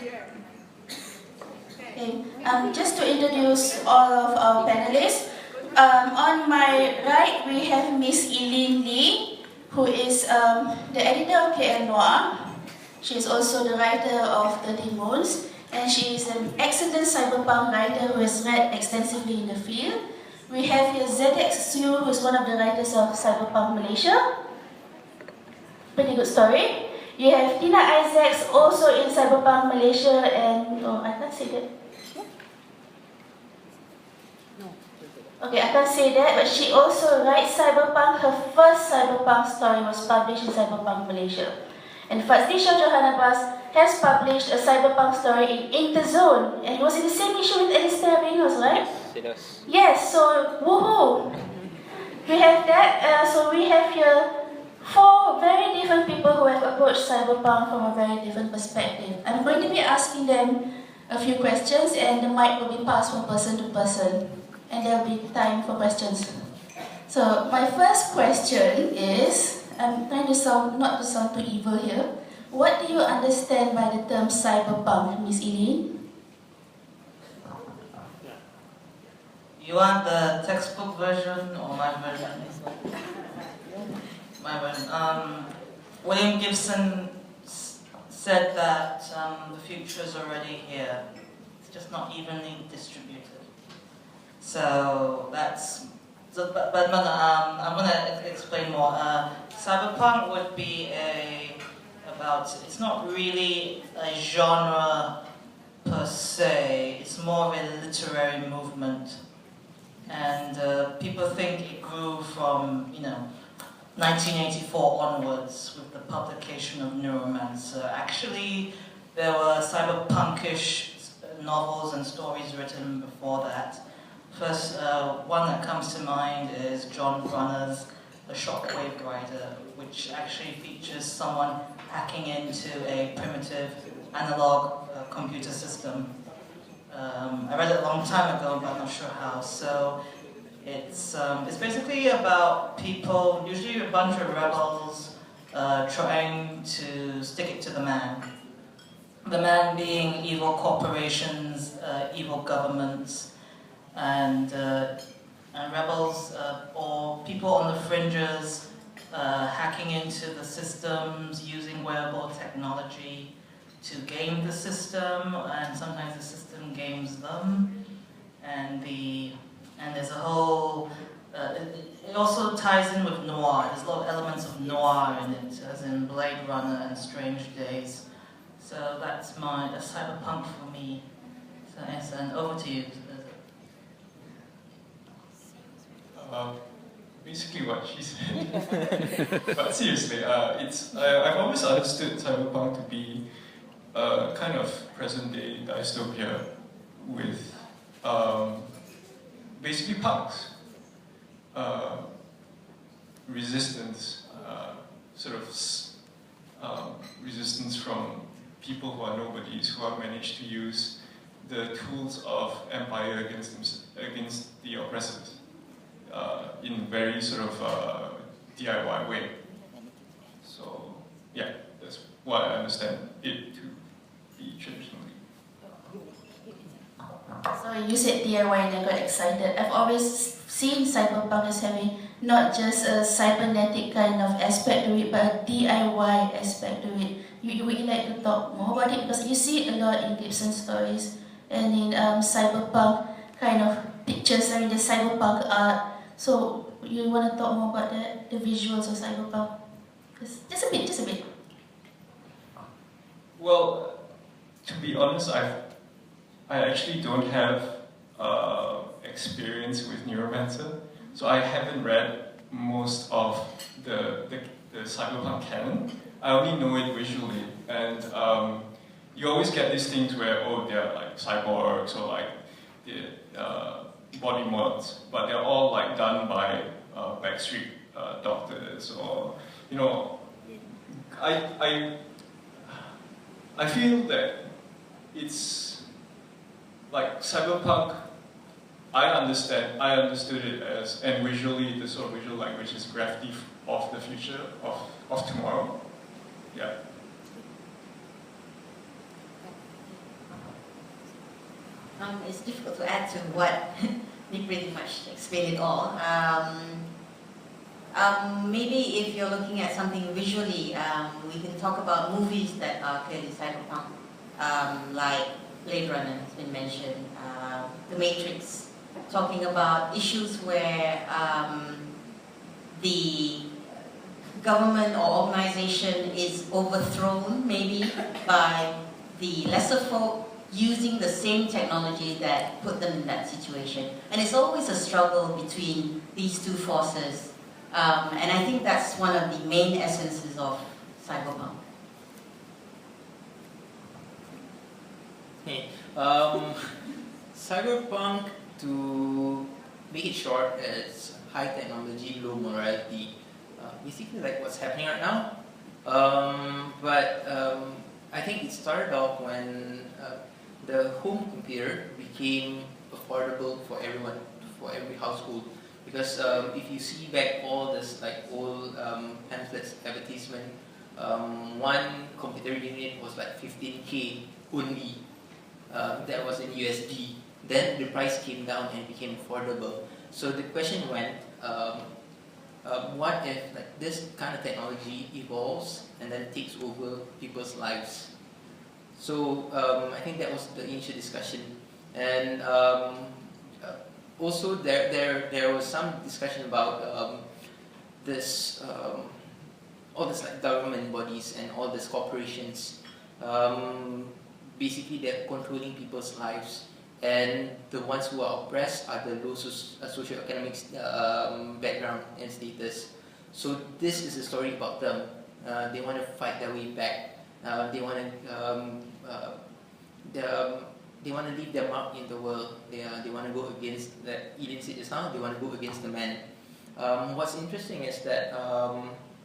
Okay. Just to introduce all of our panelists, on my right we have Miss Eeleen Lee, who is the editor of KL Noir. She is also the writer of 13 Moons, and she is an excellent cyberpunk writer who has read extensively in the field. We have here Zedeck Siew, who is one of the writers of Cyberpunk Malaysia. Pretty good story. You have Tina Isaacs, also in Cyberpunk Malaysia, and oh, I can't say that. Okay, I can't say that, but she also writes Cyberpunk. Her first Cyberpunk story was published in Cyberpunk Malaysia. And Fadzlishah Johanabas has published a Cyberpunk story in Interzone, and it was in the same issue with Alistair Reynolds, right? Yes, so woohoo! We have that, so we have here 4 very different people who have approached Cyberpunk from a very different perspective. I'm going to be asking them a few questions, and the mic will be passed from person to person, and there will be time for questions. So my first question is, I'm trying to not to sound too evil here. What do you understand by the term cyberpunk, Miss Eeleen? You want the textbook version or my version? My version. William Gibson said that the future is already here. It's just not evenly distributed. So that's. I'm going to explain more. Cyberpunk would be it's not really a genre per se, it's more of a literary movement. And people think it grew from, 1984 onwards with the publication of Neuromancer. Actually, there were cyberpunkish novels and stories written before that. First, one that comes to mind is John Brunner's The Shockwave Rider, which actually features someone hacking into a primitive analog computer system. I read it a long time ago, but I'm not sure how. So it's basically about people, usually a bunch of rebels, trying to stick it to the man. The man being evil corporations, evil governments, and rebels or people on the fringes hacking into the systems, using wearable technology to game the system, and sometimes the system games them. And there's a whole. It also ties in with noir. There's a lot of elements of noir in it, as in Blade Runner and Strange Days. So that's cyberpunk for me. So yes, and over to you. Basically what she said. But seriously, I've always understood cyberpunk to be a kind of present-day dystopia with basically punks. Resistance, resistance from people who are nobodies, who have managed to use the tools of empire against the oppressors. In very DIY way. So yeah, that's what I understand it to be traditionally. So you said DIY and I got excited. I've always seen cyberpunk as having not just a cybernetic kind of aspect to it, but a DIY aspect to it. You would like to talk more about it because you see it a lot in Gibson stories and in cyberpunk kind of pictures, the cyberpunk art. So you want to talk more about the visuals of cyberpunk? Just a bit. Well, to be honest, I actually don't have experience with Neuromancer, so I haven't read most of the cyberpunk canon. I only know it visually, and you always get these things where they're like cyborgs or like body mods, but they're all like done by backstreet doctors, or I feel that it's like cyberpunk. I understood it as, and visually the sort of visual language is graffiti of the future, of tomorrow. Yeah. It's difficult to add to what we pretty much explained it all. Maybe if you're looking at something visually, we can talk about movies that are clearly cyberpunk, like Blade Runner has been mentioned, The Matrix, talking about issues where the government or organization is overthrown maybe by the lesser folk using the same technology that put them in that situation. And it's always a struggle between these two forces. And I think that's one of the main essences of cyberpunk. Hey, cyberpunk, to make it short, is high technology, low morality. Basically like what's happening right now. I think it started off when the home computer became affordable for everyone, for every household. Because if you see back all this like old pamphlets, advertisement, one computer unit was like 15K only. That was in USD. Then the price came down and became affordable. So the question went, what if like this kind of technology evolves and then takes over people's lives? So I think that was the initial discussion, and also there was some discussion about this all this like government bodies and all these corporations. Basically, they're controlling people's lives, and the ones who are oppressed are the low socioeconomic background and status. So this is a story about them. They want to fight their way back. They want to leave their mark in the world. They want to go against, that Eeleen said just now, they want to go against the man. What's interesting is that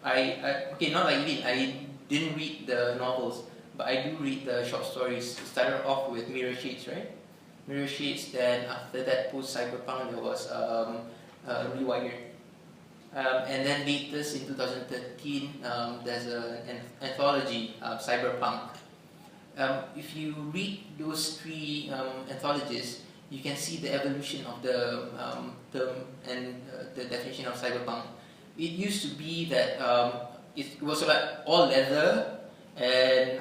okay, not like Eeleen, I didn't read the novels, but I do read the short stories. It started off with Mirror Shades, right? Mirror Shades, then after that, post-Cyberpunk, there was Rewired. And then latest in 2013, there's an anthology, Cyberpunk. If you read those three anthologies, you can see the evolution of the term and the definition of cyberpunk. It used to be that it was like all leather and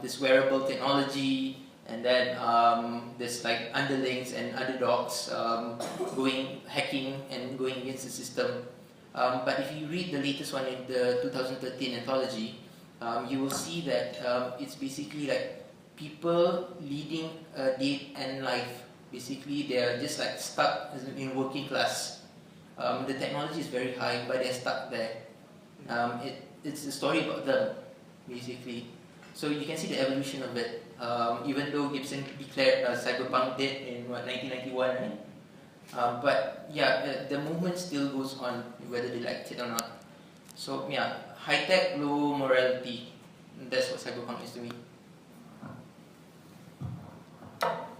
this wearable technology, and then there's like underlings and underdogs hacking and going against the system. But if you read the latest one in the 2013 anthology, you will see that it's basically like people leading a day-end life. Basically, they are just like stuck in working class. The technology is very high, but they're stuck there. It's a story about them, basically. So you can see the evolution of it. Even though Gibson declared Cyberpunk dead in 1991, right? But yeah, the movement still goes on, whether they liked it or not. So yeah, high tech, low morality. That's what Cyberpunk is to me.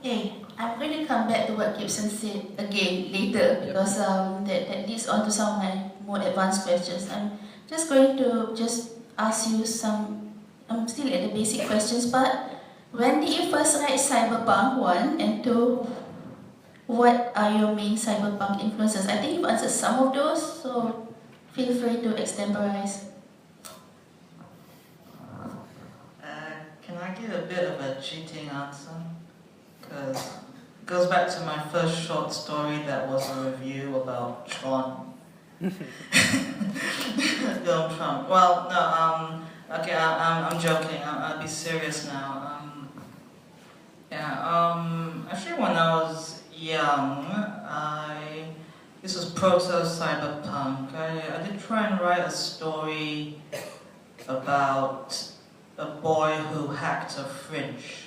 Okay, I'm going to come back to what Gibson said again later, because that leads on to some of my more advanced questions. I'm just going to ask you some, I'm still at the basic questions, but when did you first write Cyberpunk 1 and 2? What are your main cyberpunk influences? I think you've answered some of those, so feel free to extemporize. Can I give a bit of a cheating answer? Because it goes back to my first short story that was a review about Tron. Donald Trump. Well, no, okay, I'm joking. I'll be serious now. Actually, when I was young, this was proto-cyberpunk. I did try and write a story about a boy who hacked a fridge.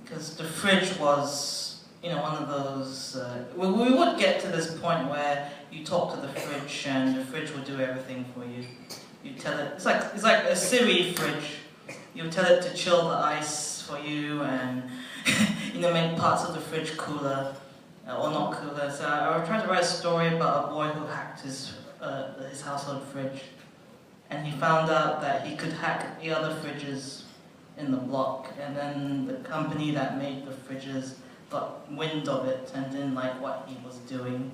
Because the fridge was, one of those... we would get to this point where you talk to the fridge and the fridge will do everything for you. You tell it... It's like a Siri fridge. You tell it to chill the ice for you and... make parts of the fridge cooler, or not cooler. So I tried to write a story about a boy who hacked his household fridge, and he found out that he could hack the other fridges in the block, and then the company that made the fridges got wind of it and didn't like what he was doing.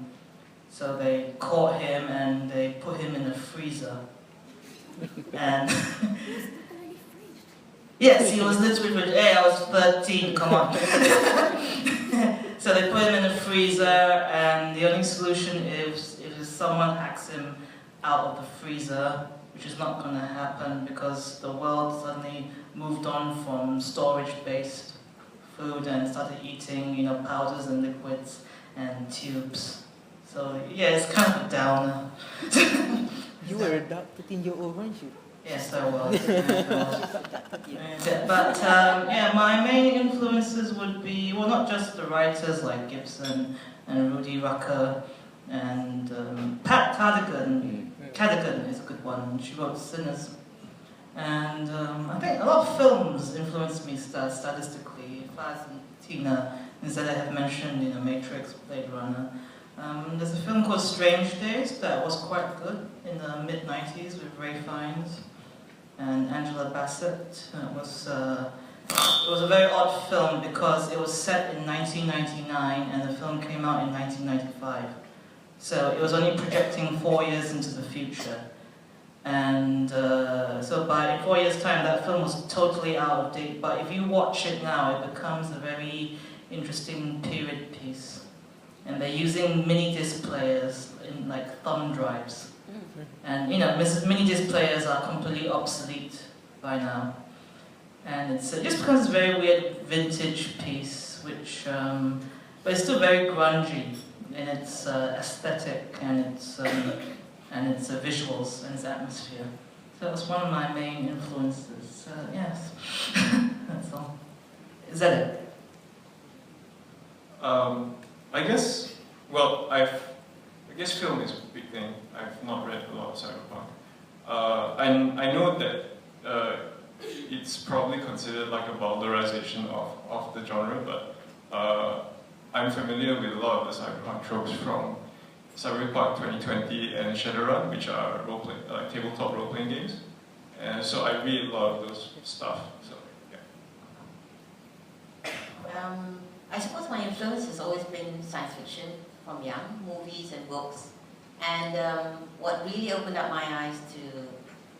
So they caught him and they put him in a freezer. And yes, he was literally, hey, I was 13, come on. So they put him in a freezer, and the only solution is if someone hacks him out of the freezer, which is not going to happen because the world suddenly moved on from storage-based food and started eating, you know, powders and liquids and tubes. So yeah, it's kind of a downer. You were a dark 13-year-old, weren't you? Yes, I was. But yeah, my main influences would be, well, not just the writers like Gibson and Rudy Rucker and Pat Cadigan. Cadigan is a good one. She wrote Sinners. And I think a lot of films influenced me stylistically. Faz and Tina and Zedeck have mentioned, you know, Matrix, Blade Runner. There's a film called Strange Days that was quite good in the mid-90s with Ray Fiennes and Angela Bassett. It was a very odd film because it was set in 1999 and the film came out in 1995. So it was only projecting 4 years into the future. And so by 4 years' time, that film was totally out of date. But if you watch it now, it becomes a very interesting period piece. And they're using mini disc players in like thumb drives. And you know, mini disc players are completely obsolete by now. And it just becomes a very weird vintage piece, which, but it's still very grungy in its aesthetic and its visuals and its atmosphere. So that was one of my main influences. Yes, that's all. Is that it? I guess, well, I guess film is a big thing. I've not read a lot of Cyberpunk. And I know that it's probably considered like a vulgarization of the genre, but I'm familiar with a lot of the Cyberpunk tropes from Cyberpunk 2020 and Shadowrun, which are tabletop role-playing games. And so I read a lot of those stuff. So yeah. I suppose my influence has always been science fiction from young, movies and books. And what really opened up my eyes to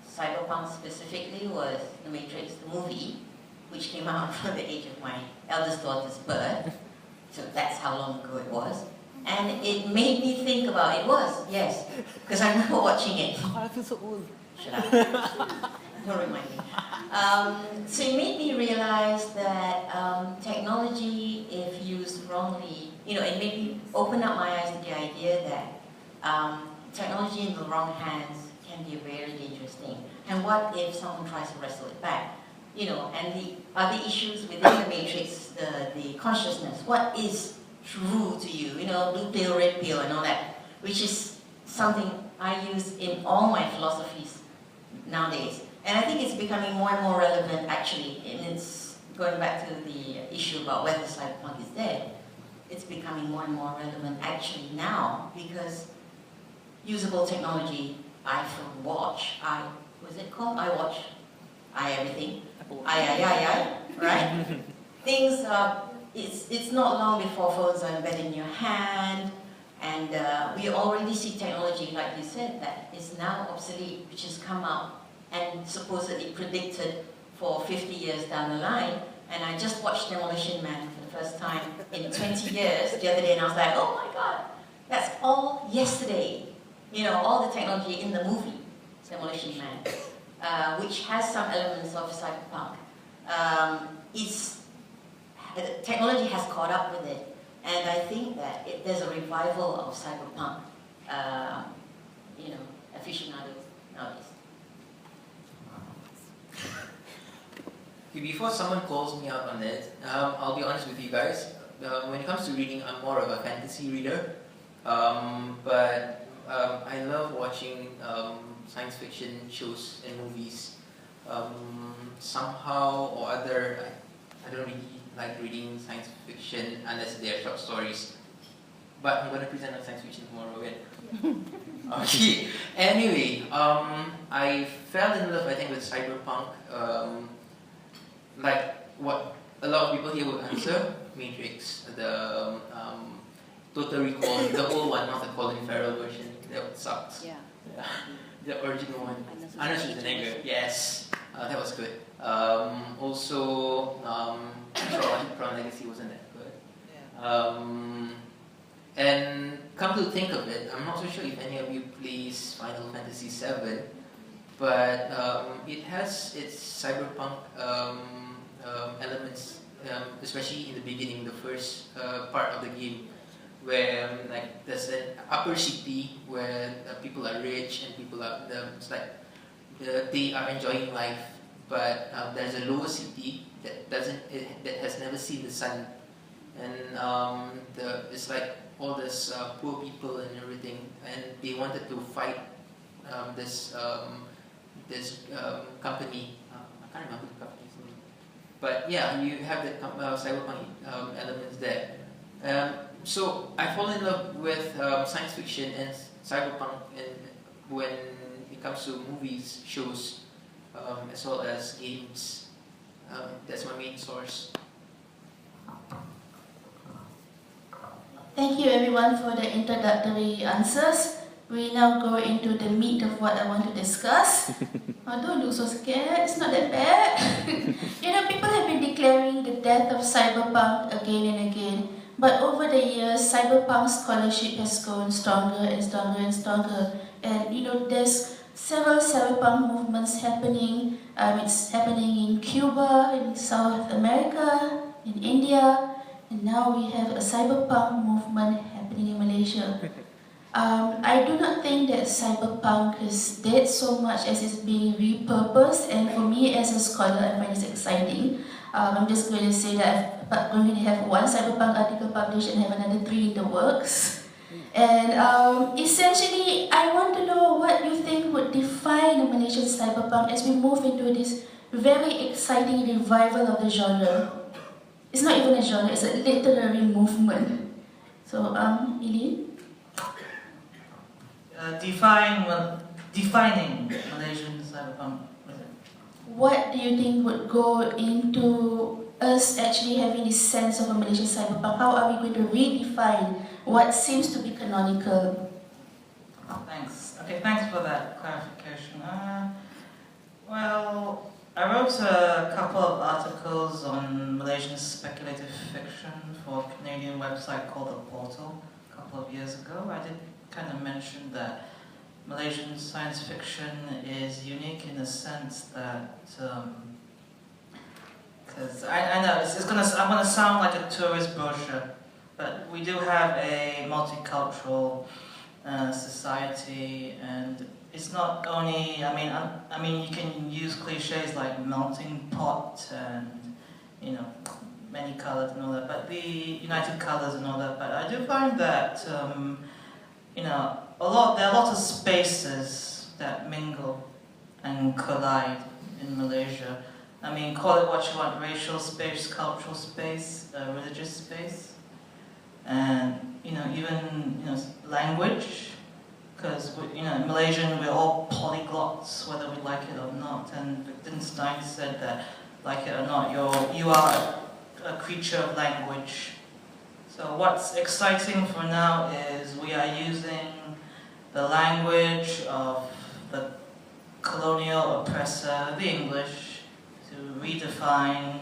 Cyberpunk specifically was The Matrix, the movie, which came out from the age of my eldest daughter's birth. So that's how long ago it was. And it made me think about it was, yes, because I remember watching it. I feel so old. Shut up. Don't remind me. So it made me realize that technology, if used wrongly, you know, it made me open up my eyes to the idea that technology in the wrong hands can be a very dangerous thing. And what if someone tries to wrestle it back? You know, and the other issues within the matrix, the consciousness, what is true to you, you know, blue pill, red pill and all that, which is something I use in all my philosophies nowadays. And I think it's becoming more and more relevant actually, and it's going back to the issue about whether cyberpunk is dead. It's becoming more and more relevant actually now because usable technology, iPhone, watch, what's it called? iWatch, everything, right? Things it's not long before phones are embedded in your hand, and we already see technology, like you said, that is now obsolete, which has come out and supposedly predicted for 50 years down the line. And I just watched Demolition Man for the first time in 20 years the other day, and I was like, oh my God, that's all yesterday. You know, all the technology in the movie, Demolition Man, which has some elements of cyberpunk. Technology has caught up with it, and I think that there's a revival of cyberpunk, you know, aficionados nowadays. Okay, before someone calls me out on it, I'll be honest with you guys. When it comes to reading, I'm more of a fantasy reader, but I love watching science fiction shows and movies. Somehow or other, I don't really like reading science fiction unless they're short stories. But I'm going to present on science fiction tomorrow again. Okay. Anyway, I fell in love, I think, with cyberpunk. Like what a lot of people here would answer, Matrix, the Total Recall, the old one, not the Colin Farrell version. That sucks. Yeah. Yeah. The original one. Arnold Schwarzenegger. Yes, that was good. Also, Tron Legacy wasn't that good. And come to think of it, I'm not so sure if any of you plays Final Fantasy VII, but it has its cyberpunk elements, especially in the beginning, the first part of the game, where like there's an upper city where people are rich and people are it's like they are enjoying life, but there's a lower city that that has never seen the sun, and it's like all this poor people and everything, and they wanted to fight this company. I can't remember the company's name, but yeah, you have the cyberpunk elements there. So I fall in love with science fiction and cyberpunk, and when it comes to movies, shows, as well as games, that's my main source. Thank you everyone for the introductory answers. We now go into the meat of what I want to discuss. Oh, don't look so scared, it's not that bad. You know, people have been declaring the death of cyberpunk again and again, but over the years, cyberpunk scholarship has grown stronger and stronger and stronger. And you know, there's several cyberpunk movements happening. It's happening in Cuba, in South America, in India, and now we have a cyberpunk movement happening in Malaysia. I do not think that cyberpunk is dead so much as it's being repurposed, and for me as a scholar, I find this exciting. I'm just going to say that I'm going to have one cyberpunk article published and have another 3 in the works. And essentially, I want to know what you think would define the Malaysian cyberpunk as we move into this very exciting revival of the genre. It's not even a genre, it's a literary movement. So, Eeleen? Defining Malaysian cyberpunk. What do you think would go into us actually having this sense of a Malaysian cyberpunk? How are we going to redefine what seems to be canonical? Thanks. Okay, thanks for that clarification. Well, I wrote a couple of articles on Malaysian speculative fiction for a Canadian website called The Portal a couple of years ago. I did kind of mention that Malaysian science fiction is unique in the sense that, because I know I'm gonna sound like a tourist brochure, but we do have a multicultural society, and it's not only. I mean, you can use cliches like melting pot and many colors and all that, but the united colors and all that. But I do find that there are lots of spaces that mingle and collide in Malaysia. I mean, call it what you want: racial space, cultural space, religious space, and even language. Because in Malaysian we're all polyglots, whether we like it or not. And Wittgenstein said that, like it or not, you are a creature of language. So what's exciting for now is we are using the language of the colonial oppressor, the English, to redefine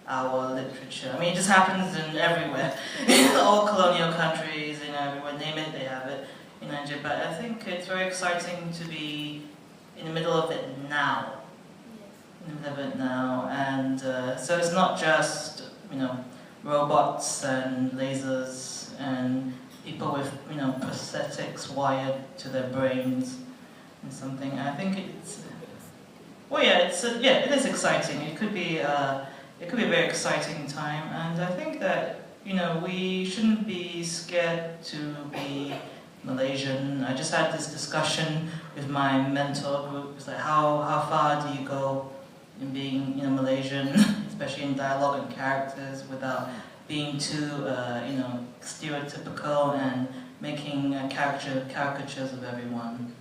our literature. I mean, it just happens in everywhere. In all colonial countries, everywhere, name it, they have it in Nigeria. But I think it's very exciting to be in the middle of it now. In the middle of it now. And so it's not just, robots and lasers and people with, prosthetics wired to their brains and something. I think it's, it is exciting. It could be a very exciting time, and I think that we shouldn't be scared to be Malaysian. I just had this discussion with my mentor group. It's like how far do you go in being Malaysian, especially in dialogue and characters, without being too stereotypical and making caricatures of everyone,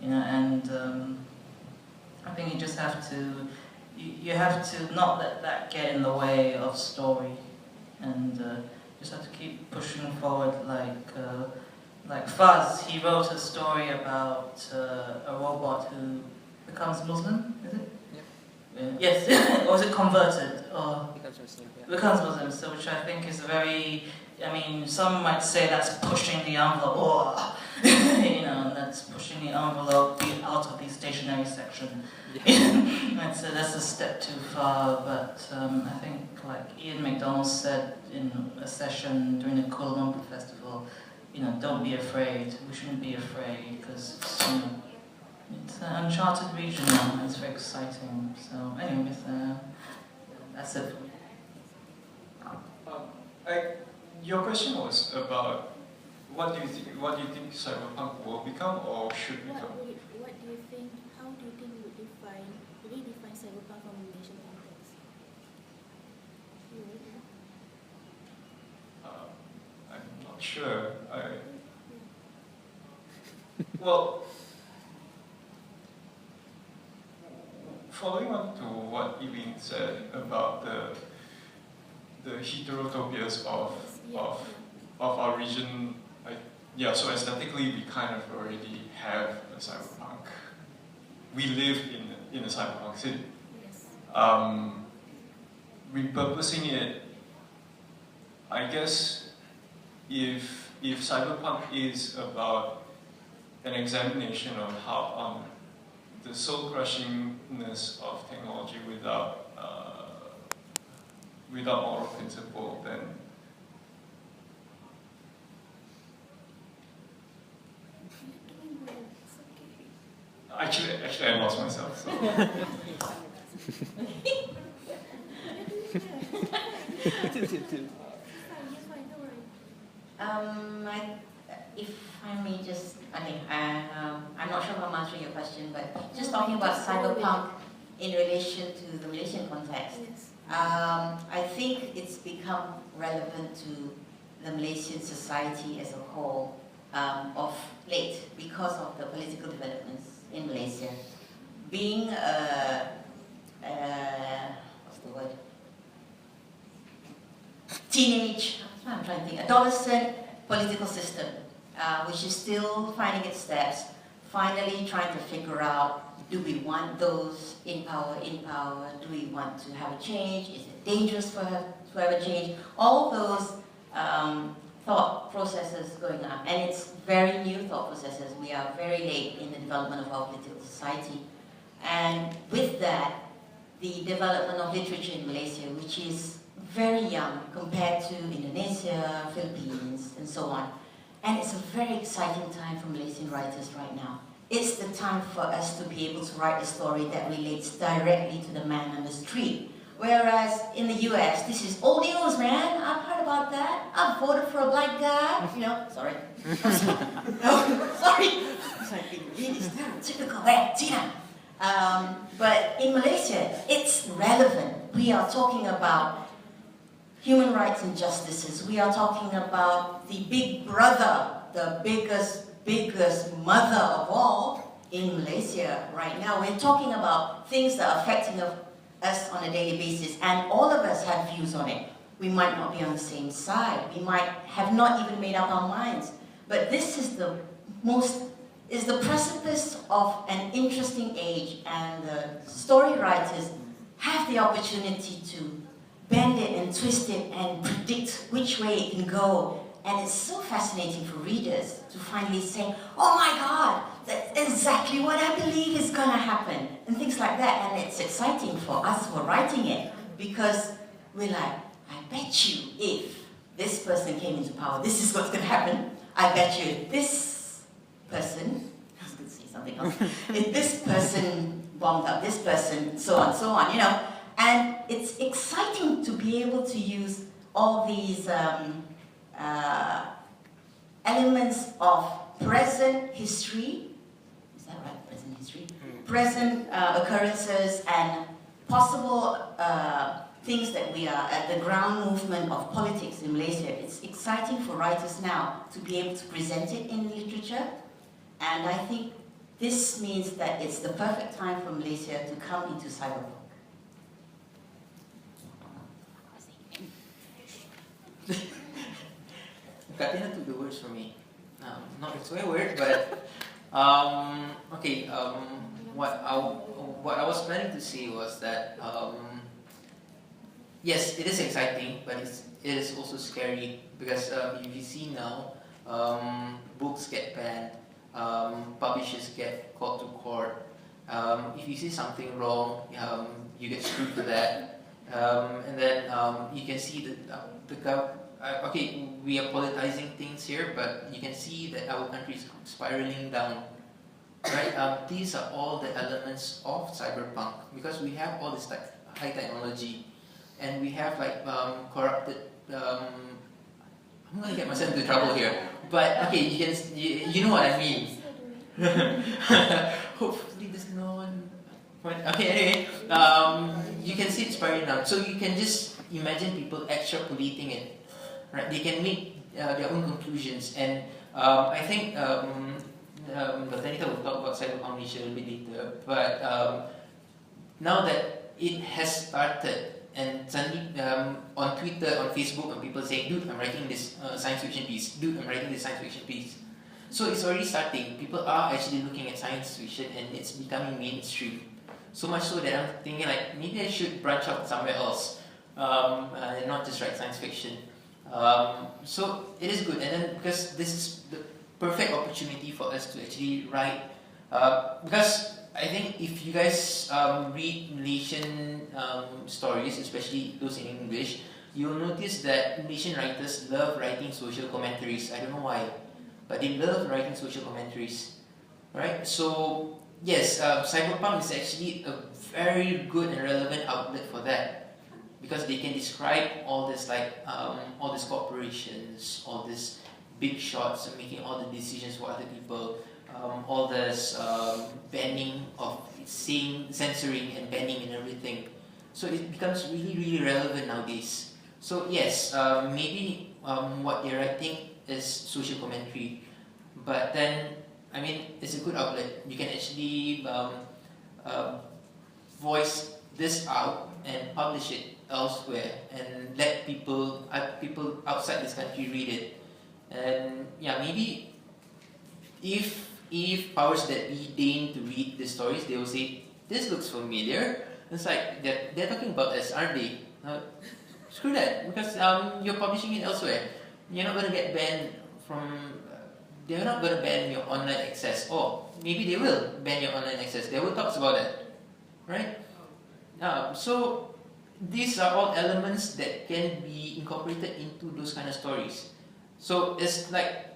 and I think you just have to not let that get in the way of story. and just have to keep pushing forward. Like Fuzz, he wrote a story about a robot who becomes Muslim. Is it? Yes, or was it converted? Or Becomes Muslim, yeah. becomes Muslim, so which I think is very, I mean, some might say that's pushing the envelope, or, you know, that's pushing the envelope out of the stationary section. That's a step too far, but I think, like Ian McDonald said in a session during the Kuala Lumpur Festival, you know, don't be afraid, we shouldn't be afraid, because, you know, it's an uncharted region now, it's very exciting. So anyways, that's it. Your question was about what do you think cyberpunk will become or should become? What do you think, how do you think you would redefine cyberpunk from a Malaysian context? I'm not sure. Well, following on to what Eeleen said about the heterotopias of our region, so aesthetically we kind of already have a cyberpunk. We live in a cyberpunk city. Yes. Repurposing it, I guess, if cyberpunk is about an examination of how the soul-crushingness of technology without moral principle, then actually I lost myself. So. If I may just, I'm not sure if I'm answering your question, but just talking about cyberpunk in relation to the Malaysian context, Yes. I think it's become relevant to the Malaysian society as a whole of late because of the political developments in Malaysia. Being what's the word? Teenage, I'm trying to think, adolescent political system, which is still finding its steps, finally trying to figure out, do we want those in power? Do we want to have a change? Is it dangerous to have a change? All those thought processes going on, and it's very new thought processes. We are very late in the development of our political society, and with that, the development of literature in Malaysia, which is very young compared to Indonesia, Philippines, and so on. And it's a very exciting time for Malaysian writers right now. It's the time for us to be able to write a story that relates directly to the man on the street. Whereas in the US, this is old news, man. I've heard about that. I've voted for a black guy. You know, sorry. Sorry. Really stereotypical. But in Malaysia, it's relevant. We are talking about human rights and justices. We are talking about the big brother, the biggest mother of all in Malaysia right now. We're talking about things that are affecting us on a daily basis, and all of us have views on it. We might not be on the same side. We might have not even made up our minds. But this is the precipice of an interesting age, and the story writers have the opportunity to bend it and twist it and predict which way it can go. And it's so fascinating for readers to finally say, oh my God, that's exactly what I believe is going to happen, and things like that. And it's exciting for us who are writing it, because we're like, I bet you if this person came into power, this is what's going to happen. I bet you this person, I was going to say something else, if this person bombed up this person, so on, you know. And it's exciting to be able to use all these elements of present history, is that right, present history? Present occurrences and possible things that we are at the ground movement of politics in Malaysia. It's exciting for writers now to be able to present it in literature, and I think this means that it's the perfect time for Malaysia to come into cyberpunk. Katina took the words from me. Not a swear word, but okay. What I was planning to say was that yes, it is exciting, but it is also scary because if you see now, books get banned, publishers get called to court. If you see something wrong, you get screwed for that, and then you can see that okay, we are politicizing things here, but you can see that our country is spiraling down. Right? These are all the elements of cyberpunk because we have all this high technology, and we have like corrupted. I'm gonna get myself into trouble here, but okay, you know what I mean. Hopefully, there's no one. Okay, anyway, you can see it spiraling down. So you can just imagine people extrapolating it. Right? They can make their own conclusions, and I think. But Anita will talk about Cyberpunk Malaysia a little bit later. But now that it has started, and suddenly on Twitter, on Facebook, and people saying, "Dude, I'm writing this science fiction piece. Dude, I'm writing this science fiction piece." So it's already starting. People are actually looking at science fiction, and it's becoming mainstream. So much so that I'm thinking like maybe I should branch out somewhere else, and not just write science fiction. So it is good, and then because this is the perfect opportunity for us to actually write, because I think if you guys read Malaysian stories, especially those in English, you'll notice that Malaysian writers love writing social commentaries. I don't know why, but they love writing social commentaries, right? So yes, Cyberpunk is actually a very good and relevant outlet for that, because they can describe all this all these corporations, all these big shots and making all the decisions for other people, all this banning of censoring and banning and everything. So it becomes really, really relevant nowadays. So yes, maybe what they're writing is social commentary, but then, I mean, it's a good outlet. You can actually voice this out and publish it elsewhere and let people outside this country read it. And yeah, maybe if powers that be deign to read the stories, they will say, "This looks familiar." It's like they're talking about us, aren't they? Screw that, because you're publishing it elsewhere. You're not going to get banned from. They're not going to ban your online access. Or maybe they will ban your online access. There will talks about that, right? So these are all elements that can be incorporated into those kind of stories. So it's like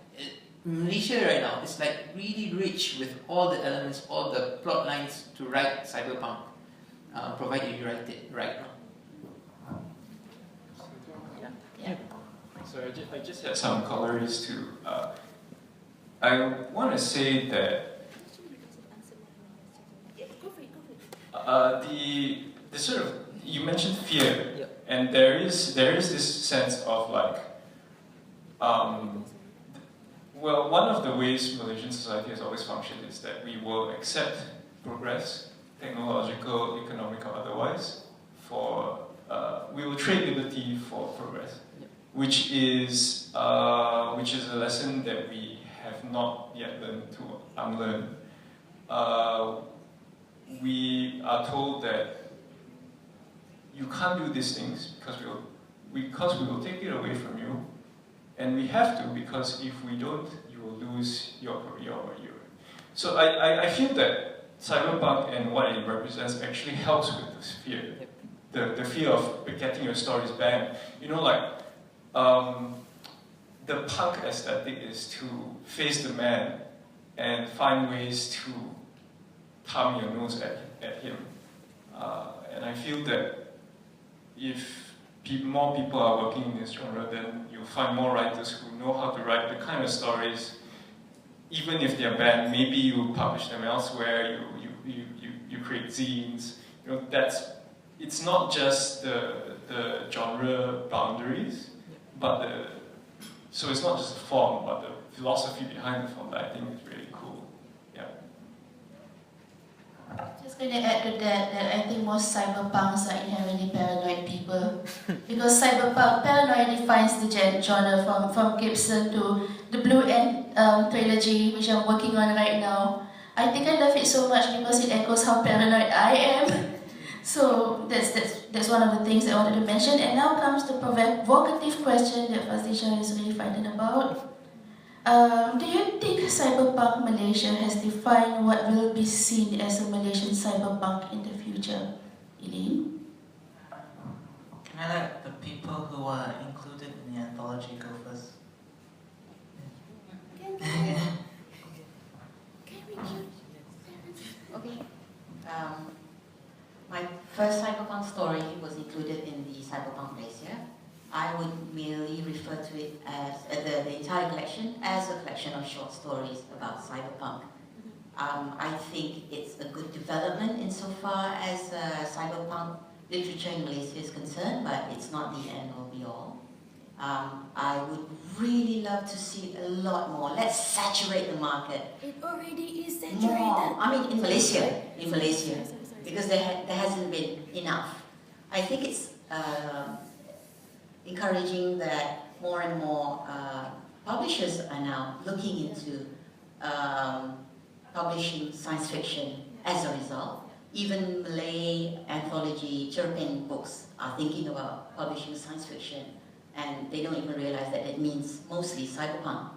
Malaysia right now, it's like really rich with all the elements, all the plot lines to write cyberpunk, provided you write it right now. Yeah. So I just had some corollaries to. I want to say that the sort of, you mentioned fear, and there is this sense of like. Well, one of the ways Malaysian society has always functioned is that we will accept progress, technological, economic, or otherwise, we will trade liberty for progress, which is a lesson that we have not yet learned to unlearn. We are told that you can't do these things because we will take it away from you. And we have to, because if we don't, you will lose your career. So I feel that cyberpunk and what it represents actually helps with this fear. The fear of getting your stories banned. You know, like, the punk aesthetic is to face the man and find ways to thumb your nose at him. And I feel that if more people are working in this genre, then you'll find more writers who know how to write the kind of stories. Even if they're banned, maybe you publish them elsewhere. You create zines. You know, it's not just the genre boundaries, but so it's not just the form, but the philosophy behind the form that I think is really cool. Yeah. Just going to add to that I think most cyberpunks are inherently paranoid people. Because cyberpunk, paranoia defines the genre from Gibson to the Blue End trilogy, which I'm working on right now. I think I love it so much because it echoes how paranoid I am. So that's one of the things I wanted to mention. And now comes the provocative question that Fadzlishah is really frightened about. Do you think Cyberpunk Malaysia has defined what will be seen as a Malaysian cyberpunk in the future? Eeleen? Can I let the people who are included in the anthology go first? Okay. My first cyberpunk story was included in the Cyberpunk Malaysia. I would merely refer to it as the entire collection as a collection of short stories about cyberpunk. I think it's a good development insofar as cyberpunk literature in Malaysia is concerned, but it's not the end all be all. I would really love to see a lot more. Let's saturate the market. It already is saturated. More. I mean, in Malaysia, Sorry. because there hasn't been enough. I think it's encouraging that more and more publishers are now looking into publishing science fiction as a result. Even Malay anthology European books are thinking about publishing science fiction, and they don't even realize that it means mostly cyberpunk.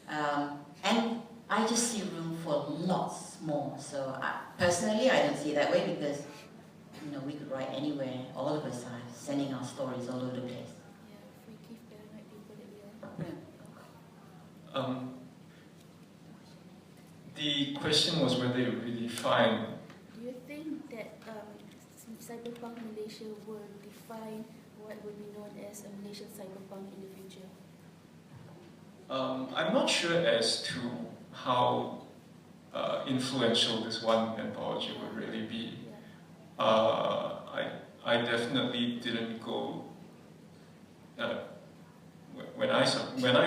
And I just see room for lots more. So personally, I don't see it that way because we could write anywhere. All of us are sending our stories all over the place. Freaky paranoid people that we are. The question was whether you really find. Do you think that Cyberpunk Malaysia will define what would be known as a Malaysian cyberpunk in the future? I'm not sure as to how influential this one anthology would really be. I definitely didn't go. When I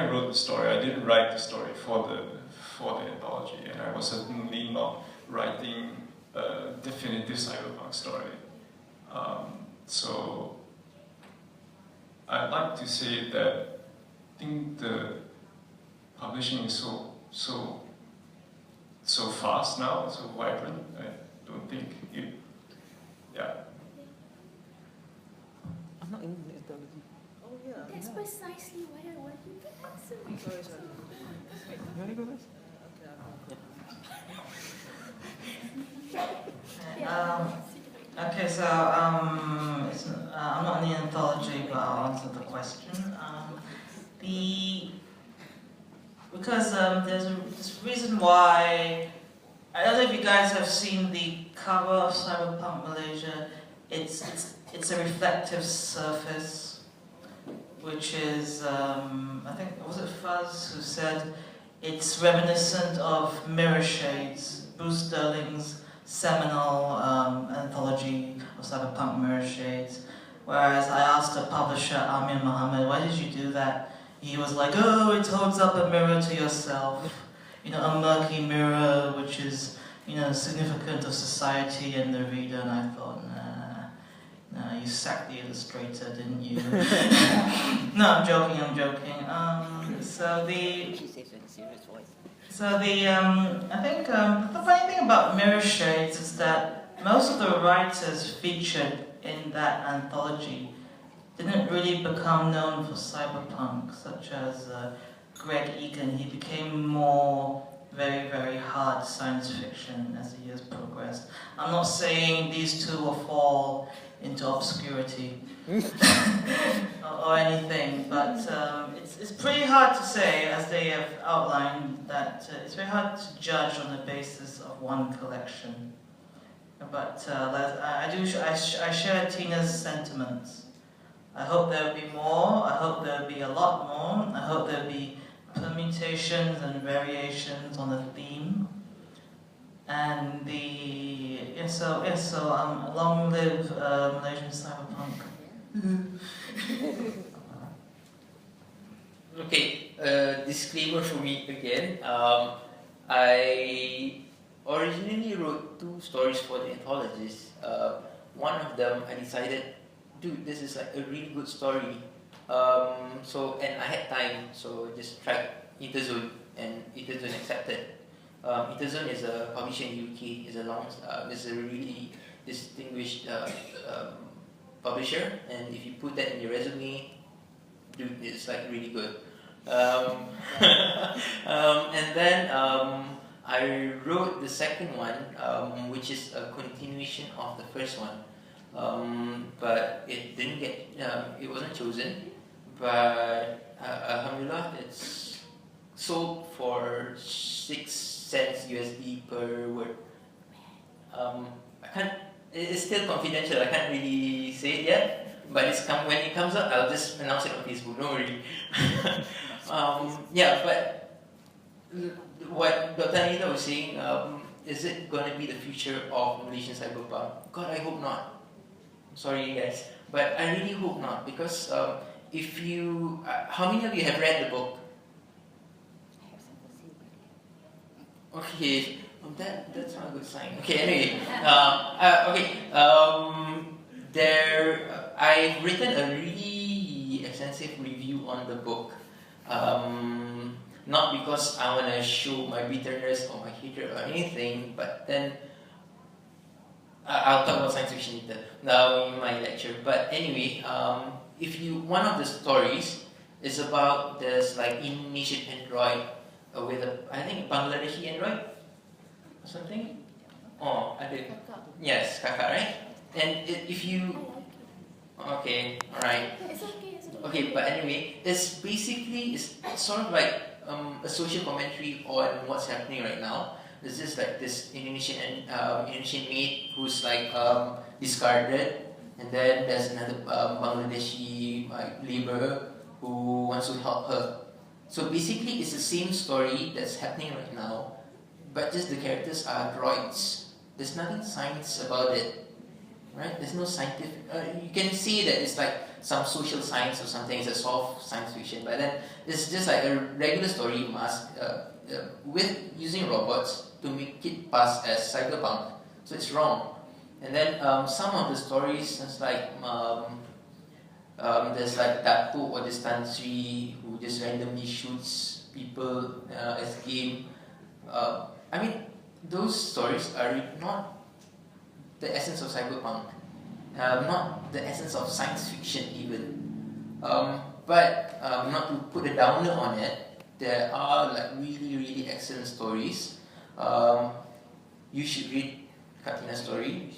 wrote the story, I didn't write the story for the anthology, and I was certainly not writing a definitive cyberpunk story. So I'd like to say that I think the publishing is so fast now, so vibrant. I don't think it. Yeah. I'm not in the anthology. Oh yeah. That's precisely why I want you to answer. Sorry. You want to go first? Okay, so I'm not in the anthology, but I'll answer the question. Because there's a reason why. I don't know if you guys have seen the cover of Cyberpunk Malaysia. It's a reflective surface, which is I think was it Fuzz who said it's reminiscent of Mirror Shades, Bruce Sterling's seminal anthology of Cyberpunk Mirror Shades. Whereas I asked the publisher Amir Mohammed, why did you do that? He was like, oh, it holds up a mirror to yourself. A murky mirror which is, significant of society and the reader. And I thought, nah, you sacked the illustrator, didn't you? No, I'm joking. I think the funny thing about Mirror Shades is that most of the writers featured in that anthology didn't really become known for cyberpunk, such as Greg Egan. He became more very, very hard science fiction as the years progressed. I'm not saying these two will fall into obscurity or anything, but it's pretty hard to say, as they have outlined, that it's very hard to judge on the basis of one collection. But I share Tina's sentiments. I hope there will be more. I hope there will be a lot more. I hope there will be permutations and variations on the theme. And long live Malaysian cyberpunk. Okay, disclaimer for me again. I originally wrote 2 stories for the anthologies. One of them I decided, dude, this is like a really good story. And I had time, so just tried Interzone, and Interzone accepted. Interzone is a publisher in the UK. It's a really distinguished publisher, and if you put that in your resume, dude, it's like really good. And then I wrote the second one, which is a continuation of the first one, but it didn't get, it wasn't chosen. But alhamdulillah, it's sold for 6 cents USD per word. It's still confidential. I can't really say it yet. But when it comes out, I'll just announce it on Facebook. Don't worry. But what Dr. Anita was saying, is it going to be the future of Malaysian cyberpunk? God, I hope not. Sorry, guys, but I really hope not, because if you, how many of you have read the book? Okay, that's not a good sign. Okay, anyway, I've written a really extensive review on the book. Not because I want to show my bitterness or my hatred or anything, but then I'll talk about science fiction later now in my lecture. But anyway, one of the stories is about this like Indonesian android with I think Bangladeshi android or something. Oh, I did. Yes, Kakak, right? And if you, okay, all right. It's okay. Okay, but anyway, it's sort of like a social commentary on what's happening right now. There's just like this Indonesian maid who's like discarded, and then there's another Bangladeshi laborer who wants to help her. So basically, it's the same story that's happening right now, but just the characters are droids. There's nothing science about it, right? There's no scientific. You can see that it's like some social science or something. It's a soft science fiction, but then it's just like a regular story with using robots to make it pass as cyberpunk. So it's wrong. And then some of the stories, it's like there's like Dato or this Tan Sri who just randomly shoots people as game. I mean, those stories are not the essence of cyberpunk, not the essence of science fiction even. But not to put a downer on it, there are like really, really excellent stories. You should read Katina's story.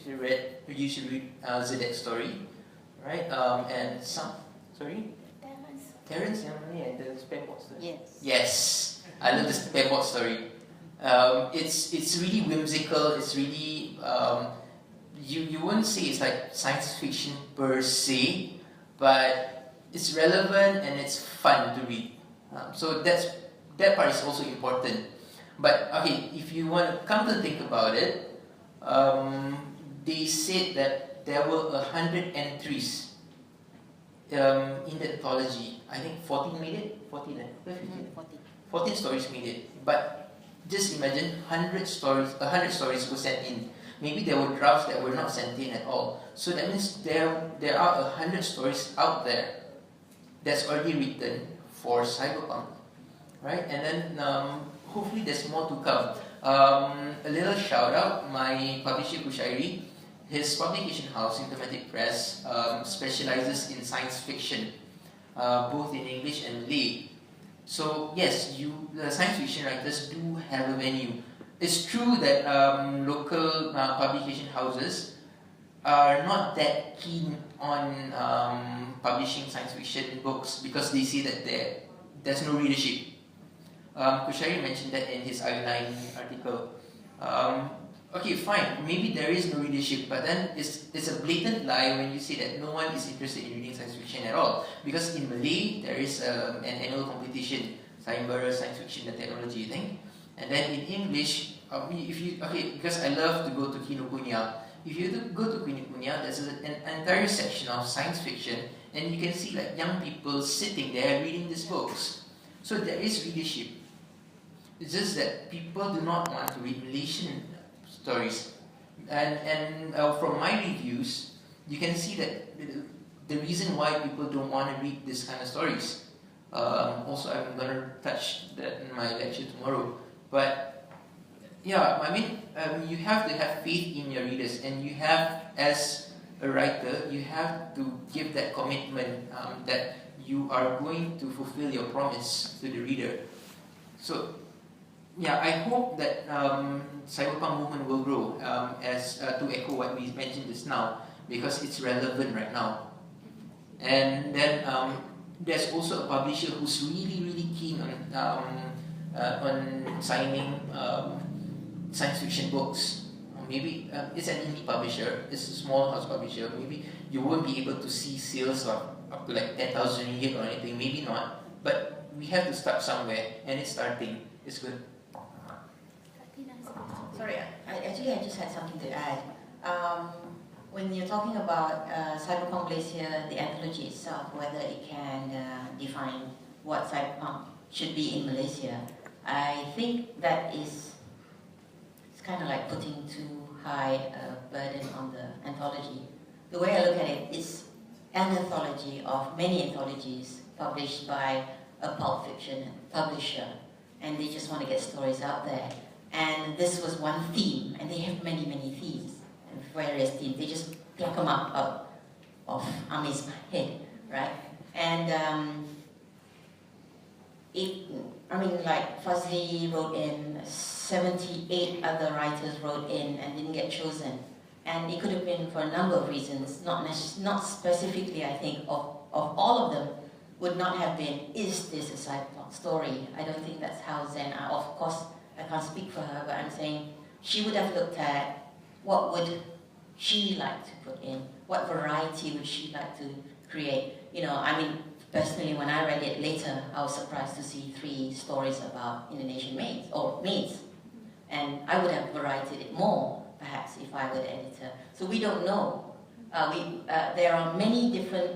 You should read Zedeck's story, right? And some, sorry, Terrence, yeah, the Spambot story. Yes, I love the Spambot story. It's really whimsical. It's really you wouldn't say it's like science fiction per se, but it's relevant and it's fun to read. So that part is also important. But okay, if you want to come to think about it, they said that there were 100 entries in the anthology. I think 14 made it. 14 stories made it. But just imagine 100 stories were sent in. Maybe there were drafts that were not sent in at all. So that means there are 100 stories out there that's already written for cyberpunk, right? And then hopefully there's more to come. A little shout out, my publisher Kushairi, his publication house, Intermetic Press, specializes in science fiction, both in English and Malay. So yes, the science fiction writers do have a venue. It's true that local publication houses are not that keen on publishing science fiction books because they see that there's no readership. Kushairi mentioned that in his I9 article. Okay, fine, maybe there is no readership, but then it's a blatant lie when you say that no one is interested in reading science fiction at all. Because in Malay, there is an annual competition, Sayembara Science Fiction and Technology, I think. And then in English, because I love to go to Kinokuniya. If you go to Kinokuniya, there's an entire section of science fiction, and you can see like young people sitting there reading these books. So there is readership. It's just that people do not want to read Malaysian stories. And from my reviews, you can see that the reason why people don't want to read this kind of stories. Also, I'm going to touch that in my lecture tomorrow. But yeah, I mean, you have to have faith in your readers, and you have, as a writer, you have to give that commitment that you are going to fulfill your promise to the reader. So, yeah, I hope that cyberpunk movement will grow as to echo what we mentioned just now, because it's relevant right now. And then there's also a publisher who's really keen on signing science fiction books. Maybe it's an indie publisher, it's a small house publisher. Maybe you won't be able to see sales of up to like 10,000 ringgit or anything, maybe not. But we have to start somewhere, and it's starting. It's good. Sorry, I just had something to add. When you're talking about Cyberpunk Malaysia, the anthology itself, whether it can define what cyberpunk should be in Malaysia, I think that it's kind of like putting too high a burden on the anthology. The way I look at it, it's an anthology of many anthologies published by a pulp fiction publisher, and they just want to get stories out there. And this was one theme, and they have many themes, and various themes. They just pluck them up out of Ami's head, right? And like Fadzli wrote in, 78 other writers wrote in and didn't get chosen. And it could have been for a number of reasons, not specifically, I think, of all of them, would not have been, is this a cyberpunk story? I don't think that's how Zen, of course, I can't speak for her, but I'm saying she would have looked at what would she like to put in, what variety would she like to create. You know, I mean, personally, when I read it later, I was surprised to see 3 stories about Indonesian maids, or maids. And I would have varied it more, perhaps, if I were the editor. So we don't know. There are many different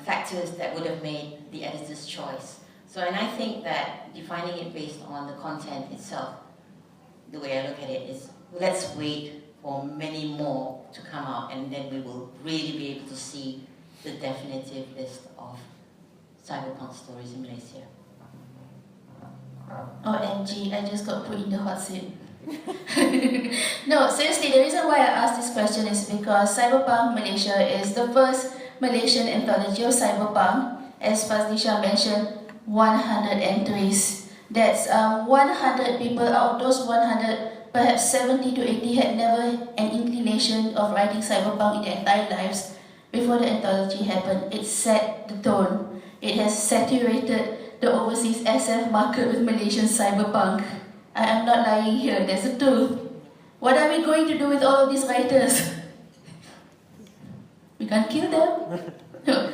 factors that would have made the editor's choice. So, and I think that defining it based on the content itself, the way I look at it is, let's wait for many more to come out, and then we will really be able to see the definitive list of cyberpunk stories in Malaysia. OMG, I just got put in the hot seat. No, seriously, the reason why I asked this question is because Cyberpunk Malaysia is the first Malaysian anthology of cyberpunk. As Fadzlishah mentioned, 100 entries. That's 100 people. Out of those 100, perhaps 70 to 80 had never an inclination of writing cyberpunk in their entire lives. Before the anthology happened, it set the tone. It has saturated the overseas SF market with Malaysian cyberpunk. I am not lying here, that's the truth. What are we going to do with all of these writers? We can't kill them? No,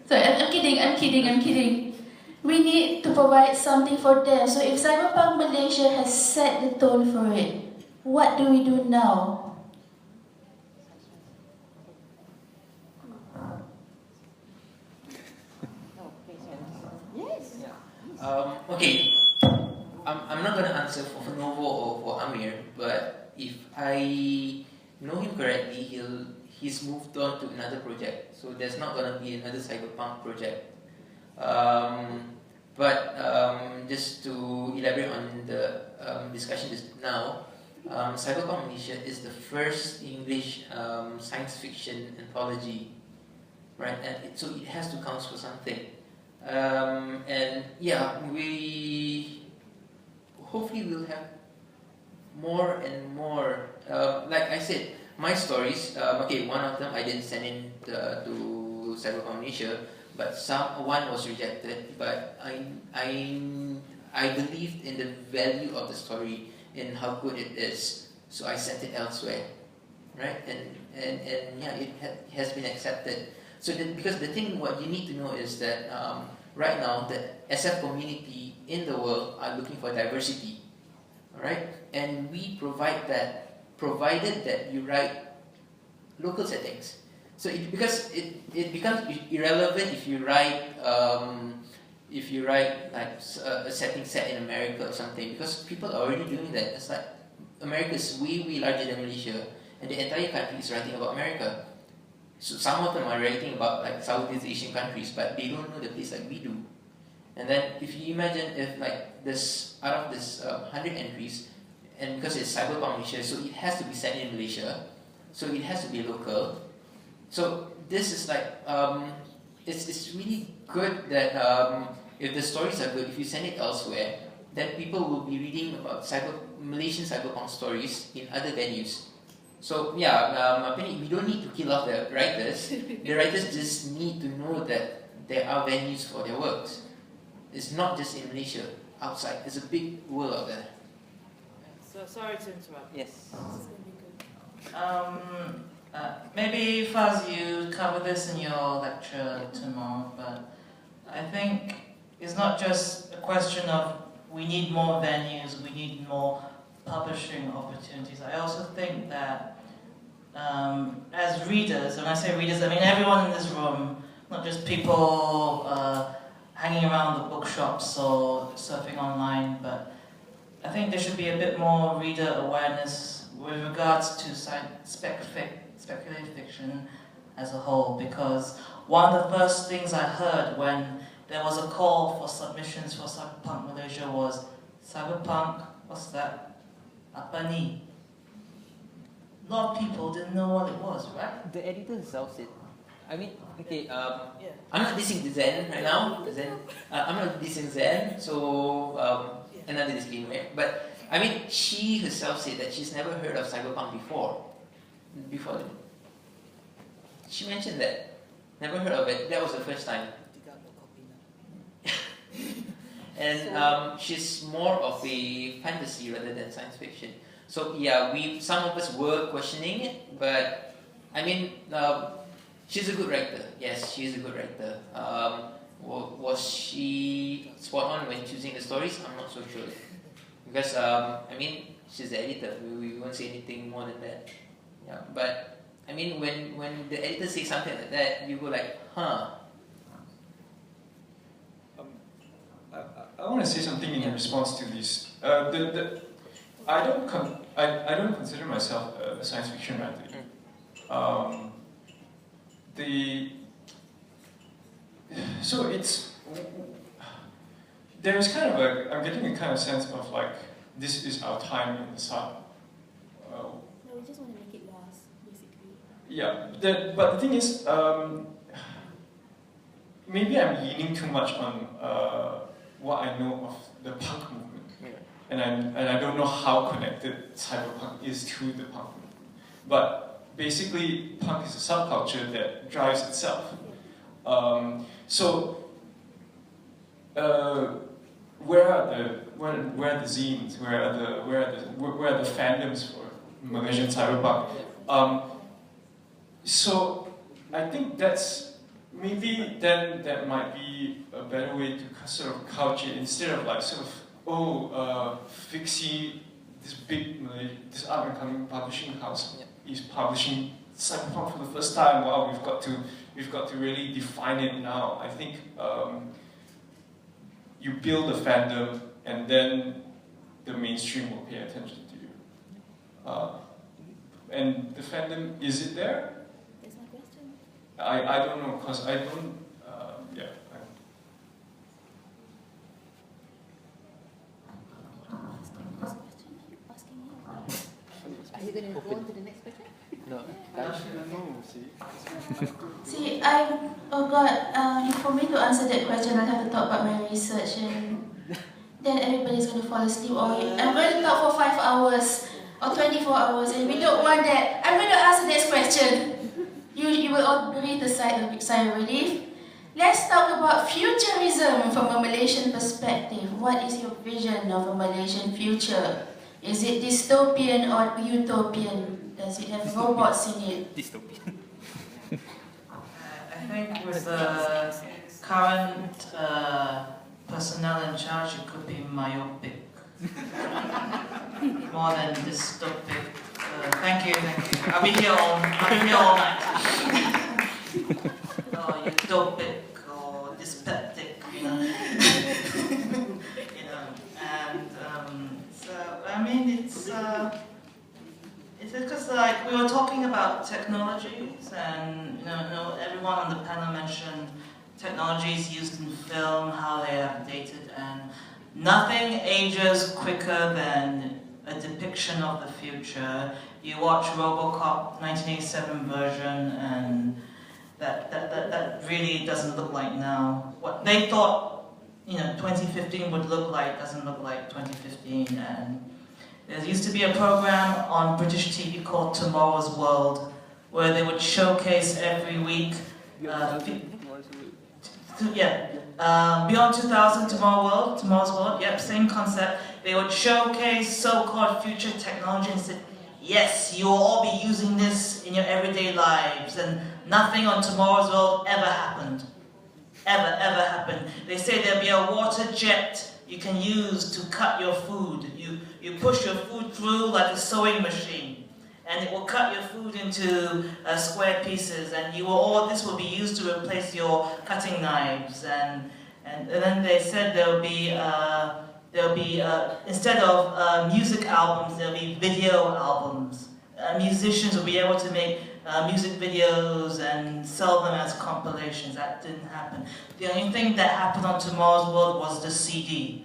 sorry, I'm kidding. We need to provide something for them. So if Cyberpunk Malaysia has set the tone for it, what do we do now? Okay, I'm not going to answer for Novo or for Amir, but if I know him correctly, he's moved on to another project, so there's not going to be another cyberpunk project. But just to elaborate on the discussion just now, Cyberpunk Malaysia is the first English science fiction anthology, right? And so it has to count for something. And yeah, we hopefully will have more and more. Like I said, my stories. Okay, one of them I didn't send in to Cyberpunk Malaysia, but one was rejected. But I believed in the value of the story and how good it is, so I sent it elsewhere, right? And yeah, it has been accepted. So because the thing, what you need to know is that right now the SF community in the world are looking for diversity, all right? And we provide that, provided that you write local settings. So because it becomes irrelevant if you write if you write like a setting set in America or something, because people are already doing that. It's like America is way larger than Malaysia, and the entire country is writing about America. So some of them are writing about like Southeast Asian countries, but they don't know the place like we do. And then if you imagine if like this out of this 100 entries, and because it's Cyberpunk Malaysia, so it has to be set in Malaysia, so it has to be local. So this is like it's really good that if the stories are good, if you send it elsewhere, then people will be reading about Malaysian cyberpunk stories in other venues. So yeah, we don't need to kill off the writers. The writers just need to know that there are venues for their works. It's not just in Malaysia, outside. There's a big world out there. So sorry to interrupt. Yes. This is going to be good. Maybe Faz, you cover this in your lecture tomorrow, but I think it's not just a question of we need more venues, we need more publishing opportunities. I also think that as readers, when I say readers, I mean everyone in this room, not just people hanging around the bookshops or surfing online, but I think there should be a bit more reader awareness with regards to speculative fiction as a whole, because one of the first things I heard when there was a call for submissions for Cyberpunk Malaysia was, Cyberpunk, what's that? Apa ni? A lot of people didn't know what it was, right? The editor himself said, I mean, okay, I'm not dissing the Zen right now. I'm not dissing Zen, so another disclaimer. But I mean, she herself said that she's never heard of Cyberpunk before. She mentioned that. Never heard of it. That was the first time. And she's more of a fantasy rather than science fiction. So yeah, some of us were questioning it, but I mean, she's a good writer. Yes, she's a good writer. Was she spot on when choosing the stories? I'm not so sure. Because, I mean, she's the editor. We won't say anything more than that. Yeah, but, I mean, when the editor says something like that, you go like, huh. I want to say something in response to this. I don't consider myself a science fiction writer. So there's kind of I'm getting a kind of sense of like, this is our time in the sun. No, we just want to make it last, basically. Yeah, but the thing is, maybe I'm leaning too much on what I know of the punk movement, and I don't know how connected cyberpunk is to the punk movement. But basically, punk is a subculture that drives itself. So, where are the zines? Where are the fandoms for Malaysian cyberpunk? So, I think maybe then that might be a better way to sort of couch it, instead of like sort of Fixi, this up and coming publishing house is publishing cyberpunk for the first time. Wow, we've got to really define it now. I think you build a fandom, and then the mainstream will pay attention to you. And the fandom, is it there? That's my question. I don't know, because I don't. Are you going to go on to the next question? No. See, for me to answer that question, I'll have to talk about my research, and then everybody's going to fall asleep, or I'm going to talk for 5 hours or 24 hours, and we don't want that. I'm going to ask the next question. You will all breathe a sigh of relief. Let's talk about futurism from a Malaysian perspective. What is your vision of a Malaysian future? Is it dystopian or utopian? Does it have robots in it? Dystopian. I think with the current personnel in charge, it could be myopic. More than dystopic. Thank you. I'll be here all night. Or utopic or dyspeptic, you know. because like we were talking about technologies, and everyone on the panel mentioned technologies used in film, how they are dated, and nothing ages quicker than a depiction of the future. You watch RoboCop 1987 version, and that really doesn't look like now. What they thought 2015 would look like doesn't look like 2015. And there used to be a program on British TV called Tomorrow's World, where they would showcase every week. Beyond 2000, Tomorrow's World, yep, same concept. They would showcase so-called future technology and said, yes, you will all be using this in your everyday lives, and nothing on Tomorrow's World ever happened. Ever happened. They say there'll be a water jet you can use to cut your food. You push your food through like a sewing machine, and it will cut your food into square pieces, and this will be used to replace your cutting knives. And then they said there'll be instead of music albums, there'll be video albums. Musicians will be able to make music videos and sell them as compilations. That didn't happen. The only thing that happened on Tomorrow's World was the CD.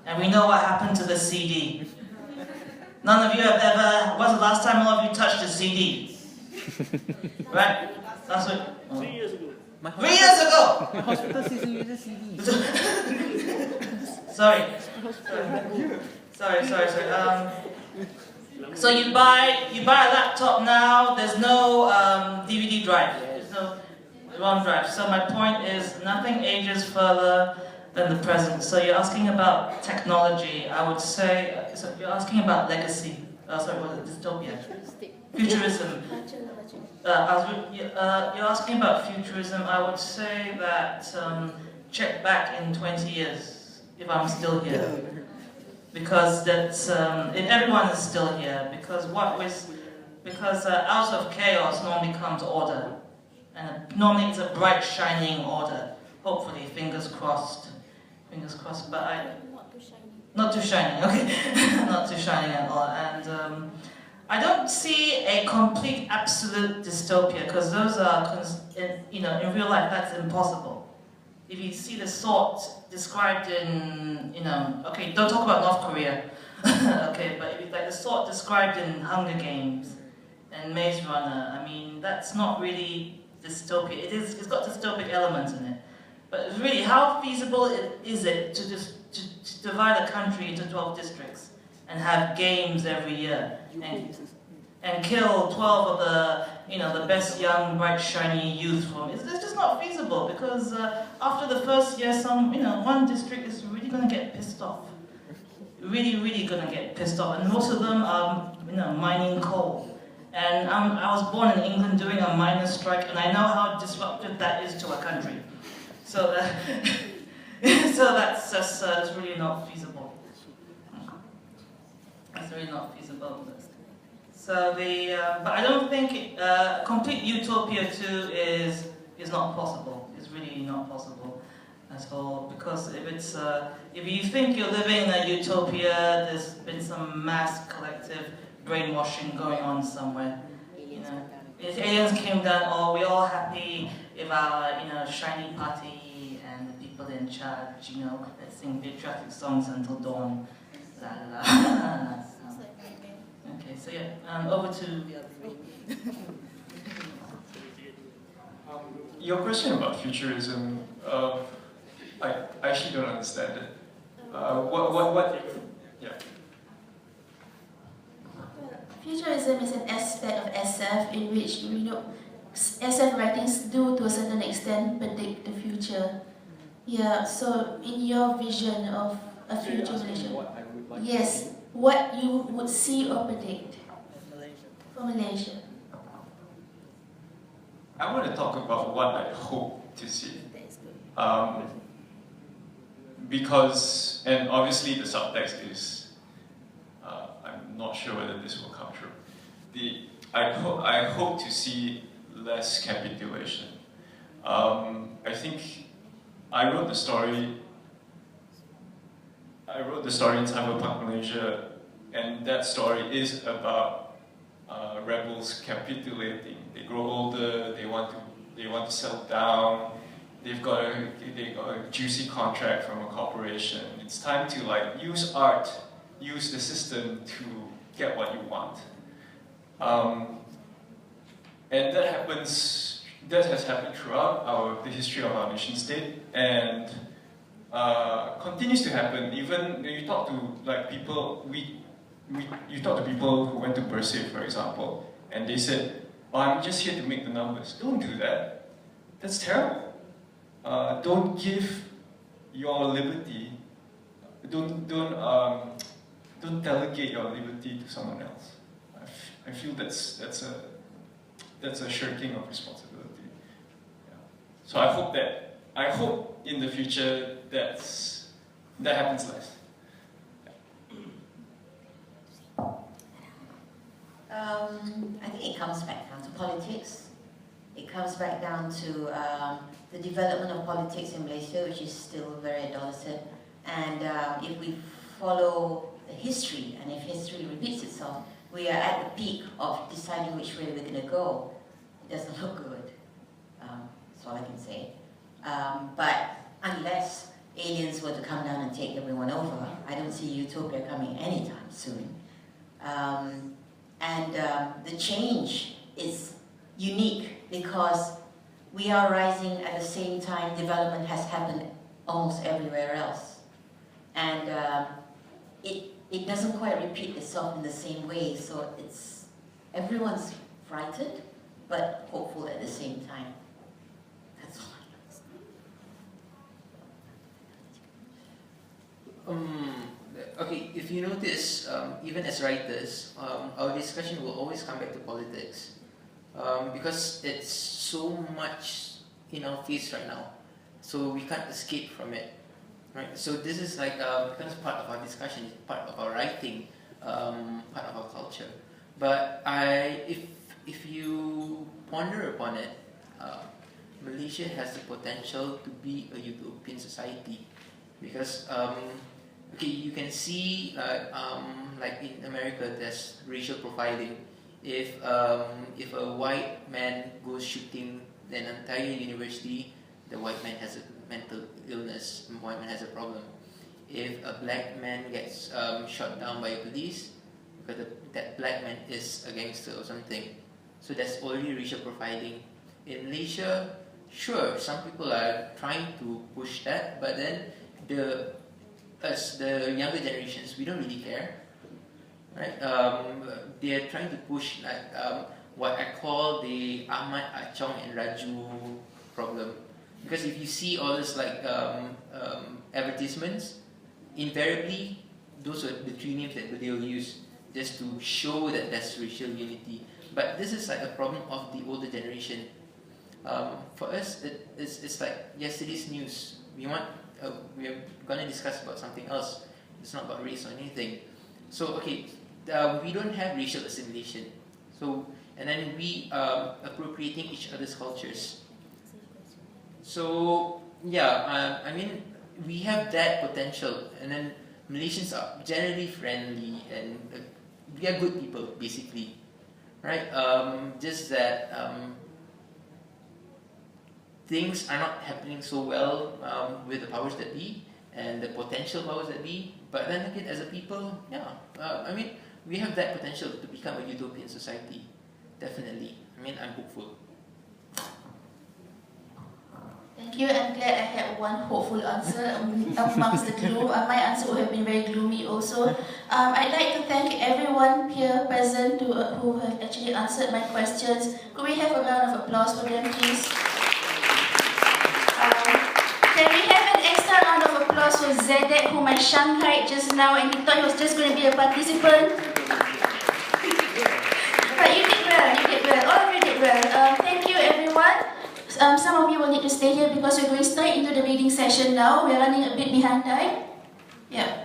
And we know what happened to the CD. None of you have ever... When's the last time all of you touched a CD? Right? That's what... Oh. 3 years ago. 3 years ago! My hospital season uses CD. Sorry. So you buy a laptop now, there's no DVD drive. There's no ROM drive. So my point is, nothing ages further than the present. So you're asking about technology. I would say, so you're asking about legacy. Dystopia. Futurism. You're asking about futurism. I would say that check back in 20 years, if I'm still here. Because if everyone is still here, because out of chaos normally comes order. And normally it's a bright, shining order. Hopefully, fingers crossed. Fingers crossed, but not too shiny, okay. Not too shiny at all. And I don't see a complete, absolute dystopia, because those are, in real life, that's impossible. If you see the sort described in, okay, don't talk about North Korea, okay, but if it's like the sort described in Hunger Games and Maze Runner, I mean, that's not really dystopia. It's got dystopic elements in it. But really, how feasible is it to to divide a country into 12 districts and have games every year and kill 12 of the best young, bright, shiny youth from it's just not feasible, because after the first year, one district is really going to get pissed off. Really going to get pissed off, and most of them are mining coal. And I was born in England during a miners' strike, and I know how disruptive that is to a country. So that's just it's really not feasible. It's really not feasible. So but I don't think complete utopia too is not possible. It's really not possible at all, because if you think you're living in a utopia, there's been some mass collective brainwashing going on somewhere. If aliens came down, we're all happy with our shiny party and the people in charge, let's sing patriotic songs until dawn. La la la. Okay, so yeah, over to your question about futurism, I actually don't understand it. Yeah. Futurism is an aspect of SF in which SF writings do to a certain extent predict the future. Yeah, so in your vision of a future Malaysia, yes, what you would see or predict for Malaysia? I want to talk about what I hope to see. Because, and obviously the subtext is, I'm not sure whether this will come true. I hope to see less capitulation. I think I wrote the story in Cyberpunk Malaysia, and that story is about rebels capitulating. They grow older. They want to settle down. They got a juicy contract from a corporation. It's time to like use art, use the system to get what you want. And that happens. That has happened throughout the history of our nation state, and continues to happen. Even you talk to like people, you talk to people who went to Persei, for example, and they said, "Oh, I'm just here to make the numbers." Don't do that. That's terrible. Don't give your liberty. Don't delegate your liberty to someone else. I feel that's a shirking of responsibility. Yeah. So I hope in the future that happens less. I think it comes back down to politics. It comes back down to the development of politics in Malaysia, which is still very adolescent. And if we follow the history, and if history repeats itself, we are at the peak of deciding which way we're going to go. It doesn't look good. That's all I can say. But unless aliens were to come down and take everyone over, I don't see utopia coming anytime soon. The change is unique because we are rising at the same time development has happened almost everywhere else. And it doesn't quite repeat itself in the same way, so everyone's frightened, but hopeful at the same time. That's all I know. Okay, if you notice, even as writers, our discussion will always come back to politics. Because it's so much in our face right now, so we can't escape from it, right? So this is like becomes part of our discussion, it's part of our writing, part of our culture. But if you ponder upon it, Malaysia has the potential to be a utopian society, because okay, you can see like in America, there's racial profiling. If a white man goes shooting an entire university, the white man has a mental illness, the white man has a problem. If a black man gets shot down by police, because that black man is a gangster or something, so that's already racial profiling. In Malaysia, sure, some people are trying to push that, but then the younger generations, we don't really care. Right? They are trying to push like what I call the Ahmad, Achong and Raju problem. Because if you see all this like advertisements, invariably those are the three names that they will use just to show that there's racial unity. But this is like a problem of the older generation. For us, it's like yesterday's news. We're going to discuss about something else. It's not about race or anything. So okay, we don't have racial assimilation. So and then we are appropriating each other's cultures. So yeah, I mean we have that potential, and then Malaysians are generally friendly and we are good people basically, right? Just that things are not happening so well with the powers that be and the potential powers that be. But then again, as a people, yeah, I mean, we have that potential to become a utopian society. Definitely. I mean, I'm hopeful. Thank you. I'm glad I had one hopeful answer amongst the gloom. My answer would have been very gloomy also. I'd like to thank everyone here present who have actually answered my questions. Could we have a round of applause for them, please? Can we have an extra round of applause for Zedeck, whom I shanghaied just now, and he thought he was just going to be a participant? But you did well, all of you did well. Thank you, everyone. Some of you will need to stay here because we're going straight into the reading session now. We're running a bit behind time. Yeah.